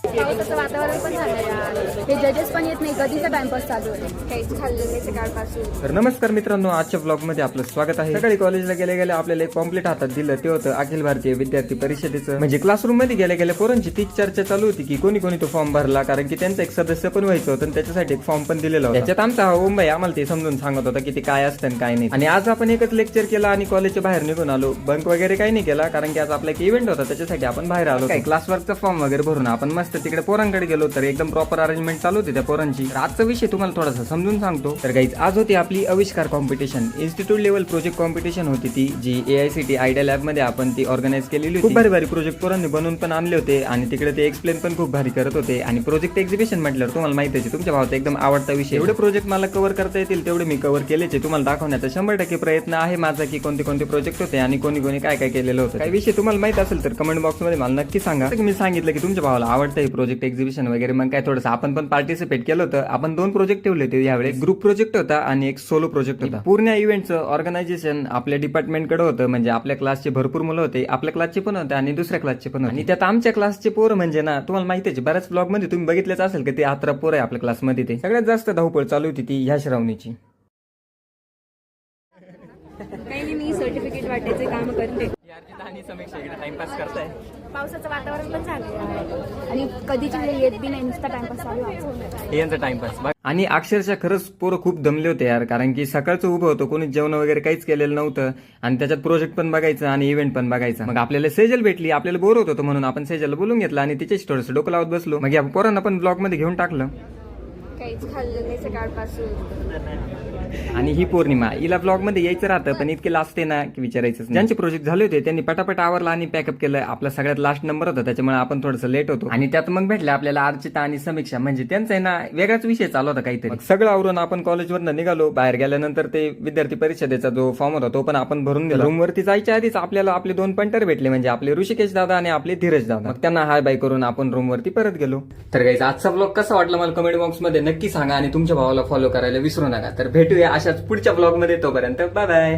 पावसाचं वातावरण पण झालं यार. हे जजेस पण येत नाही, कधीचा टाइमपास चालू आहे. काहीच खाल्लं नाही सकाळपासून. तर नमस्कार मित्रांनो, आजच्या ब्लॉग मध्ये आपलं स्वागत आहे. सकाळी कॉलेजला गेल्या गेल्या आपल्याला एक पॉम्पलेट हातात दिलं. ते होतं अखिल भारतीय विद्यार्थी परिषदेचं. म्हणजे क्लासरूम मध्ये गेल्या गेल्या पोरांची तीच चर्चा चालू होती की कोणी कोणी तो फॉर्म भरला, कारण की त्यांचं एक सदस्य पण व्हायचं होतं आणि त्याच्यासाठी एक फॉर्म पण दिलेला होता. त्याच्यात आमचा हा ओमभाई आम्हाला ते समजून सांगत होता की ते काय असतं आणि काय नाही. आणि आज आपण एकच लेक्चर केला आणि कॉलेजच्या बाहेर निघून आलो. बंक वगैरे काही नाही केला, कारण की आज आपला एक इव्हेंट होता, त्याच्यासाठी आपण बाहेर आलो. काय क्लासवर्कचा फॉर्म वगैरे भरून आपण मस्त तिकडे पोरांकडे गेलो. तर एकदम प्रॉपर अरेंजमेंट चालू होती त्या पोरांची. तर आजचा विषय तुम्हाला थोडासा समजून सांगतो. तर गाईज, आज होती आपली आविष्कार competition. Institute level project competition होती ती, जी AICT आयडिया लॅब मध्ये आपण ती ऑर्गनाइज केलेली होती. खूप भारी भारी प्रोजेक्ट पोरांनी बनवून पण आणले होते आणि तिकडे ते एक्सप्लेन पण खूप भारी करत होते. आणि प्रोजेक्ट एक्झिबिशन म्हटल्यावर तुम्हाला माहिती आहे, तुमच्या भावाचा एकदम आवडता विषय. एवढे प्रोजेक्ट मला कव्हर करता येतील तेवढे मी कव्हर केलेचे. तुम्हाला दाखवण्याचा 100% प्रयत्न आहे माझा की कोणते कोणते प्रोजेक्ट होते आणि कोणी कोणी काय काय केलेलं होतं. काही विषय तुम्हाला माहित असेल तर कमेंट बॉक्स मध्ये मला नक्की सांगा. मी सांगितलं की तुमच्या भावाला आवडतं हे प्रोजेक्ट एक्झिबिशन वगैरे, मग काय थोडंसं आपण पण पार्टिसिपेट केलं होतं. आपण 2 प्रोजेक्ट ठेवले होते यावेळी. ग्रुप प्रोजेक्ट होता आणि एक सोलो प्रोजेक्ट होता. पूर्ण इव्हेंटचं ऑर्गनायझेशन आपल्या डिपार्टमेंटकडे होतं. म्हणजे आपल्या क्लासचे भरपूर मुलं होते, आपल्या क्लासचे पण होते आणि दुसऱ्या क्लासचे पण होते. आणि त्यात आमच्या क्लासचे पोरं म्हणजे ना, तुम्हाला माहिती आहे बऱ्याच ब्लॉग मध्ये तुम्ही बघितलेच असेल की ते 11 पोरं आहे आपल्या क्लासमध्ये. ते सगळ्यात जास्त धावपळ चालू होती ती ह्या श्रावणीची. काही नाही, मी सर्टिफिकेट वाटायचे काम करते. टाइमपास करताय. पावसाचं वातावरण पण झालं यार. आणि कधीची वेळ येत बी नाही, नुसता टाइमपास चालू आहे. यांचा टाइमपास. आणि अक्षरशः खरंच पोरं खूप दमले होते यार, कारण की सकाळचं उभं होतं, कोणी जेवण वगैरे काहीच केलेलं नव्हतं आणि त्याच्यात प्रोजेक्ट पण बघायचं आणि इव्हेंट पण बघायचं. मग आपल्याला सेजल भेटली, आपल्याला बोर होत होतं म्हणून आपण सेजलला बोलून घेतलं आणि तिच्याशी थोडंसं डोकं लावत बसलो. मग या पोरांना पण ब्लॉग मध्ये घेऊन टाकलं. काहीच खाल्लं नाही सकाळपासून. आणि ही पौर्णिमा, हिला ब्लॉग मध्ये यायचं राहतं पण इतके लास्ट आहे ना की विचारायचं. ज्यांचे प्रोजेक्ट झाले होते त्यांनी पटापट आवरला आणि पॅकअप केलं. आपला सगळ्यात लास्ट नंबर होता, त्याच्यामुळे आपण थोडंसं लेट होतो. आणि त्यात मग भेटले आपल्याला अर्चिता आणि समीक्षा. म्हणजे त्यांचा आहे ना वेगळाच विषय चालू होता काहीतरी. सगळं आवरून आपण कॉलेजवरनं निघालो. बाहेर गेल्यानंतर ते विद्यार्थी परिषदेचा जो फॉर्म होता तो पण आपण भरून दिला. रूमवरती जायच्या आधीच आपल्याला आपले 2 पंटर भेटले, म्हणजे आपले ऋषिकेश दादा आणि आपले धीरज दादा. मग त्यांना हाय बाय करून आपण रूमवरती परत गेलो. तर गाईज, आजचा ब्लॉग कसा वाटला मला कमेंट बॉक्स मध्ये नक्की सांगा आणि तुमच्या भावाला फॉलो करायला विसरू नका. तर भेटूया अशाच पुढच्या ब्लॉग मध्ये. तोपर्यंत बाय बाय.